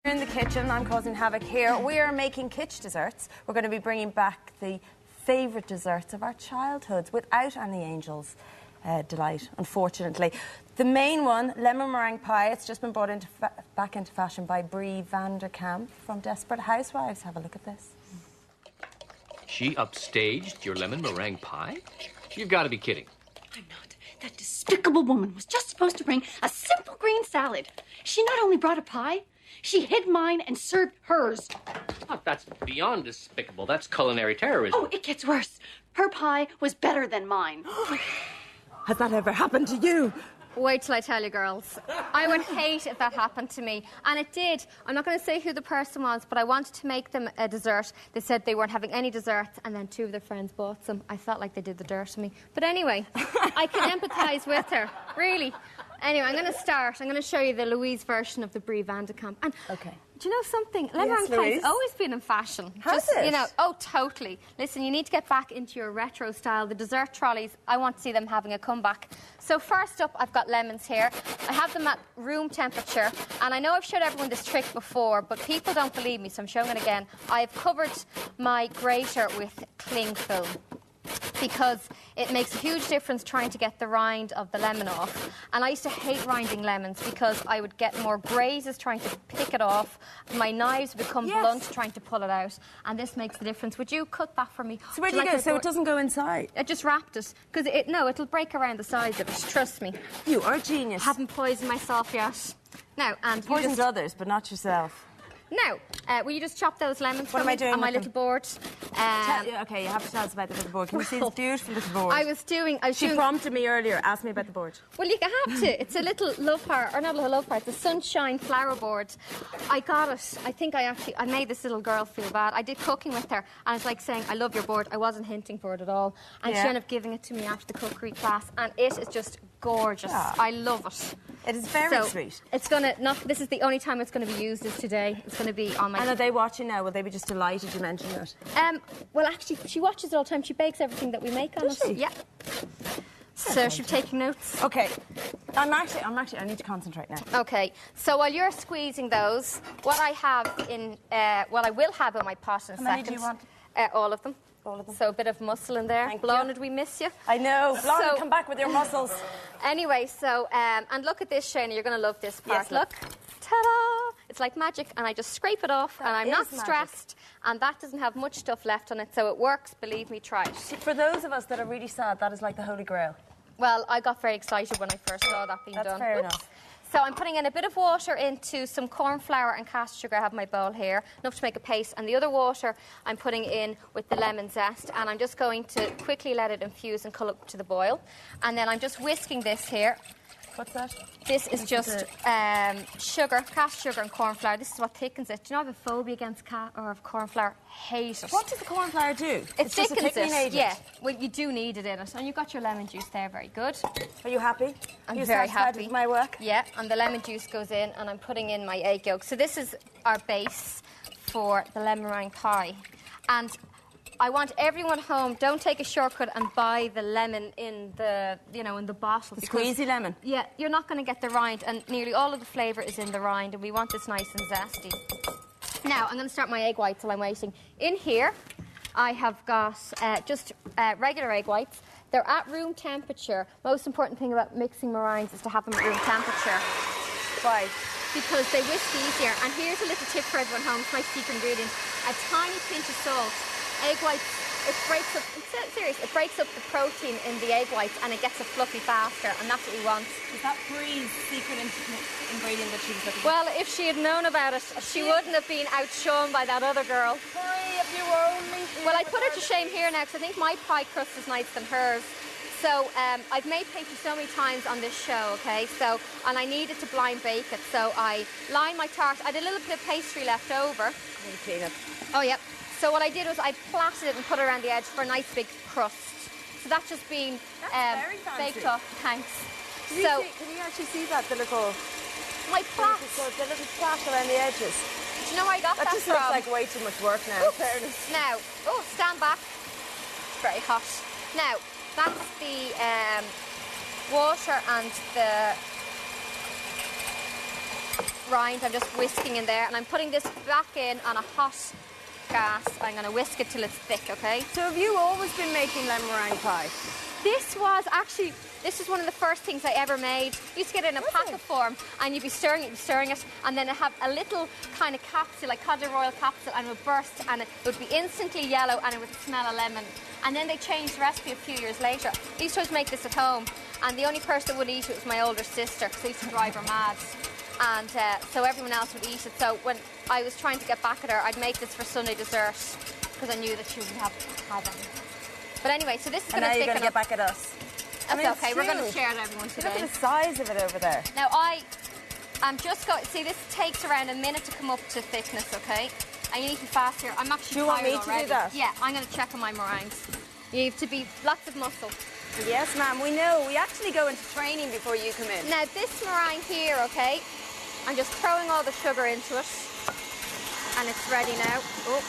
In the kitchen, I'm causing havoc here. We are making kitsch desserts. We're going to be bringing back the favourite desserts of our childhoods without any Angel's delight, unfortunately. The main one, lemon meringue pie, it's just been brought back into fashion by Brie van der Kamp from Desperate Housewives. Have a look at this. She upstaged your lemon meringue pie? You've got to be kidding. I'm not. That despicable woman was just supposed to bring a simple green salad. She not only brought a pie, she hid mine and served hers. Oh, that's beyond despicable. That's culinary terrorism. Oh, it gets worse. Her pie was better than mine. Has that ever happened to you? Wait till I tell you, girls. I would hate if that happened to me. And it did. I'm not going to say who the person was, but I wanted to make them a dessert. They said they weren't having any desserts, and then two of their friends bought some. I felt like they did the dirt to me. But anyway, I can empathise with her, really. Anyway, I'm going to start. I'm going to show you the Louise version of the Brie van der Kamp. And okay. Do you know something? Lemon pie has always been in fashion. Has it? You know, oh, totally. Listen, you need to get back into your retro style. The dessert trolleys, I want to see them having a comeback. So first up, I've got lemons here. I have them at room temperature. And I know I've showed everyone this trick before, but people don't believe me, so I'm showing it again. I've covered my grater with cling film, because it makes a huge difference trying to get the rind of the lemon off. And I used to hate rinding lemons because I would get more grazes trying to pick it off. My knives become blunt trying to pull it out. And this makes the difference. Would you cut that for me? So where do you go? So it doesn't go inside? I just wrapped it. Because it'll break around the sides of it. Trust me. You are a genius. Haven't poisoned myself yet. Now, and poisoned others, but not yourself. Now, will you just chop those lemons what am I doing on my little board? Okay, you have to tell us about the little board. Can you see this beautiful little board? She prompted me earlier, asked me about the board. Well, you have to. It's a little love heart, or not a little love heart, it's a sunshine flower board. I got it. I think I made this little girl feel bad. I did cooking with her, and it's like saying, I love your board. I wasn't hinting for it at all. And she ended up giving it to me after the cookery class, and it is just gorgeous. Yeah. I love it. It is very sweet. It's this is the only time it's going to be used is today. It's going to be on my... And are they watching now? Will they be just delighted you mentioned it? Well, actually, she watches it all the time. She bakes everything that we make on it. Yeah. So she's taking notes. Okay. I need to concentrate now. Okay. So while you're squeezing those, what I have in... what I will have in my pot in a second... How many do you want? All of them. All of them. So a bit of muscle in there. Blonde, did we miss you? I know. Blonde, come back with your muscles. Anyway, so, and look at this, Sheana. You're going to love this part. Yes, look. Ta-da! It's like magic, and I just scrape it off, and I'm not stressed, and that doesn't have much stuff left on it, so it works. Believe me, try it. For those of us that are really sad, that is like the Holy Grail. Well, I got very excited when I first saw that being done. That's fair enough. So I'm putting in a bit of water into some corn flour and caster sugar. I have my bowl here, enough to make a paste. And the other water I'm putting in with the lemon zest. And I'm just going to quickly let it infuse and come up to the boil. And then I'm just whisking this here. What's that? This is just sugar, caster sugar and corn flour. This is what thickens it. Do you know I have a phobia against corn flour? Hate it. What does the corn flour do? It thickens just a thickening agent. Yeah. Well, you do need it in it. And you've got your lemon juice there. Very good. Are you happy? I'm very happy with my work? Yeah. And the lemon juice goes in, and I'm putting in my egg yolk. So this is our base for the lemon meringue pie. And I want everyone home, don't take a shortcut and buy the lemon in the, in the bottle. The squeezy lemon? Yeah, you're not going to get the rind, and nearly all of the flavour is in the rind, and we want this nice and zesty. Now, I'm going to start my egg whites while I'm waiting. In here, I have got just regular egg whites. They're at room temperature. Most important thing about mixing meringues is to have them at room temperature. Why? Because they whisk easier. And here's a little tip for everyone home, it's my secret ingredient. A tiny pinch of salt. Egg whites, it breaks up, I'm serious, it breaks up the protein in the egg whites and it gets it fluffy faster, and that's what we want. Is that Brie's secret ingredient that she was looking for? Well, if she had known about it, she wouldn't have been outshone by that other girl. Brie, if you only... Well, I put her to shame here now, because I think my pie crust is nicer than hers. So I've made pastry so many times on this show, okay? So, and I needed to blind bake it, so I lined my tart. I had a little bit of pastry left over. Really clean it. Oh, yep. So what I did was I plaited it and put it around the edge for a nice big crust. So that's just been baked off. Thanks. Can you actually see that, the little... My plait. The little plait around the edges. Do you know where I got that from? That just looks like way too much work now, in fairness. Now, stand back. It's very hot. Now, that's the water and the rind. I'm just whisking in there, and I'm putting this back in on a hot gas. I'm going to whisk it till it's thick, okay? So have you always been making lemon meringue pie? This was one of the first things I ever made. You used to get it in a packet form, and you'd be stirring it, and then it'd have a little kind of capsule, like Cod Royal capsule, and it would burst, and it would be instantly yellow, and it would smell of lemon. And then they changed the recipe a few years later. I used to always make this at home, and the only person that would eat it was my older sister, because I used to drive her mad. And so everyone else would eat it. So when I was trying to get back at her, I'd make this for Sunday dessert, because I knew that she wouldn't have any. But anyway, so this is going to thicken up. And now you're going to get back at us. That's okay, we're going to share it everyone today. Look at the size of it over there. Now I'm just going, see, this takes around a minute to come up to thickness, okay? And you need to be fast here. I'm actually tired already. Do you want me to do that? Yeah, I'm going to check on my meringues. You have to be lots of muscle. Yes, ma'am, we know. We actually go into training before you come in. Now, this meringue here, okay, I'm just throwing all the sugar into it. And it's ready now. Oh.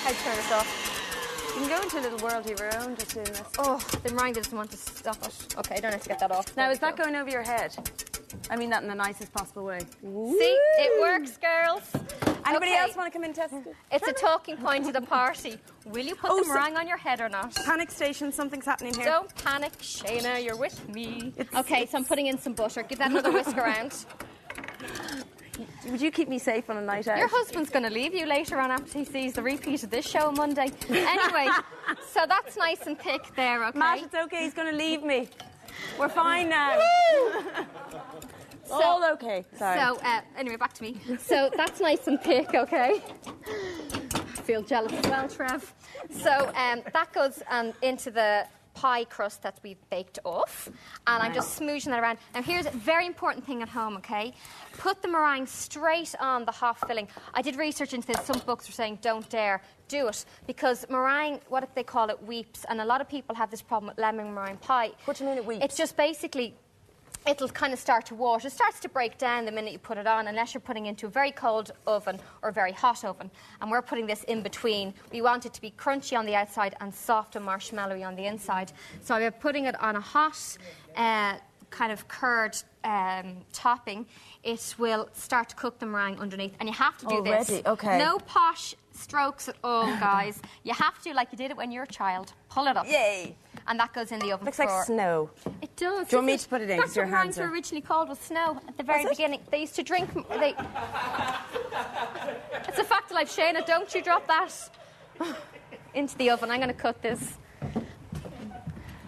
How to turn this off? You can go into a little world of your own just doing this. Oh, the meringue doesn't want to stop it. Okay, I don't have to get that off. Now, is that going over your head? I mean that in the nicest possible way. Ooh. See, it works, girls. Anybody else want to come and test it? It's a talking point at the party. Will you put the meringue on your head or not? Panic station, something's happening here. Don't panic, Sheana, you're with me. Okay, so I'm putting in some butter. Give that another whisk around. Would you keep me safe on a night out? Your husband's going to leave you later on after he sees the repeat of this show on Monday. Anyway, so that's nice and thick there, okay? Matt, it's okay, he's going to leave me. We're fine now. All okay. Sorry. So, anyway, back to me. So that's nice and thick, okay? I feel jealous as well, Trev. So that goes into the pie crust that we've baked off, and I'm just smooshing that around. Now here's a very important thing at home, okay? Put the meringue straight on the hot filling. I did research into this. Some books are saying don't dare do it, because meringue, what if they call it, weeps, and a lot of people have this problem with lemon meringue pie. What do you mean it weeps? It's just basically, it'll kind of start to wash. It starts to break down the minute you put it on, unless you're putting it into a very cold oven or a very hot oven. And we're putting this in between. We want it to be crunchy on the outside and soft and marshmallowy on the inside. So we're putting it on a hot kind of curd topping. It will start to cook the meringue underneath. And you have to do this. Okay. No posh strokes at all, guys. You have to, like you did it when you were a child. Pull it up. Yay. And that goes in the oven. Looks like snow. It does. Do you want me to put it in? That's Your what hands meringues were originally called, was snow at the very beginning. They used to drink. It's a fact of life, Sheana. Don't you drop that into the oven. I'm going to cut this.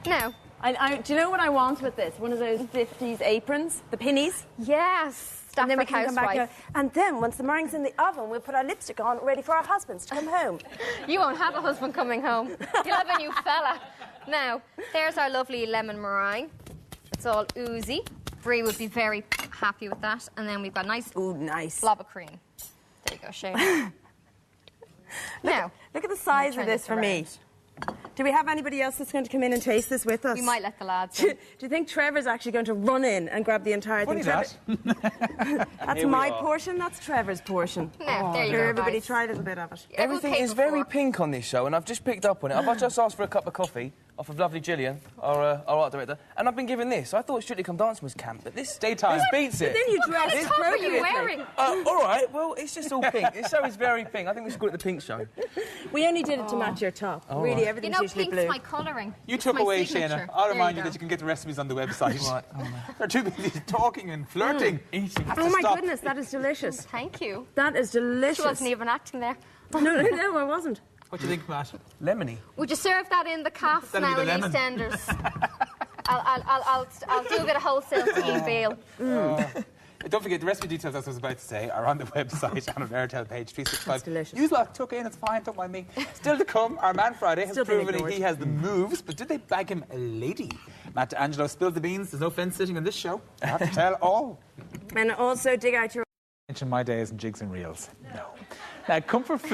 Now. Do you know what I want with this? One of those 50s aprons, the pinnies. Yes. And then we can come back here. And then, once the meringue's in the oven, we'll put our lipstick on, ready for our husbands to come home. You won't have a husband coming home. You'll have a new fella. Now, there's our lovely lemon meringue. It's all oozy. Brie would be very happy with that. And then we've got a nice, blob of cream. There you go, Shane. Now, look at the size of this for me. Do we have anybody else that's going to come in and taste this with us? We might let the lads in. Do you think Trevor's actually going to run in and grab the entire thing? That's my portion, that's Trevor's portion. No, there you go, everybody try a little bit of it. Everything is very pink on this show, and I've just picked up on it. I've just asked for a cup of coffee off of lovely Gillian, our art director, and I've been given this. I thought Strictly Come Dancing was camp, but this daytime beats it. But then you dress What top are you wearing? All right, well, it's just all pink. This show is very pink. I think we should call it the Pink Show. We only did it to match your top. Really, everything's usually blue. Pink's my colouring. You took away, Sheana. I'll remind you that you can get the recipes on the website. They're too busy talking and flirting. Oh my goodness, that is delicious. Thank you. That is delicious. She wasn't even acting there. No, I wasn't. What do you think, Matt? Lemony. Would you serve that in the calf now in EastEnders? I'll do a bit of wholesale tea bail. Don't forget, the recipe details, as I was about to say, are on the website on our Airtel page 365. That's delicious. Use lot took in, it's fine, don't mind me. Still to come, our man Friday has proven he has the moves, but did they bag him a lady? Matt D'Angelo spilled the beans. There's no fence sitting on this show. I have to tell all. And also dig out your... Mention my days and jigs and reels. No. Now, comfort food.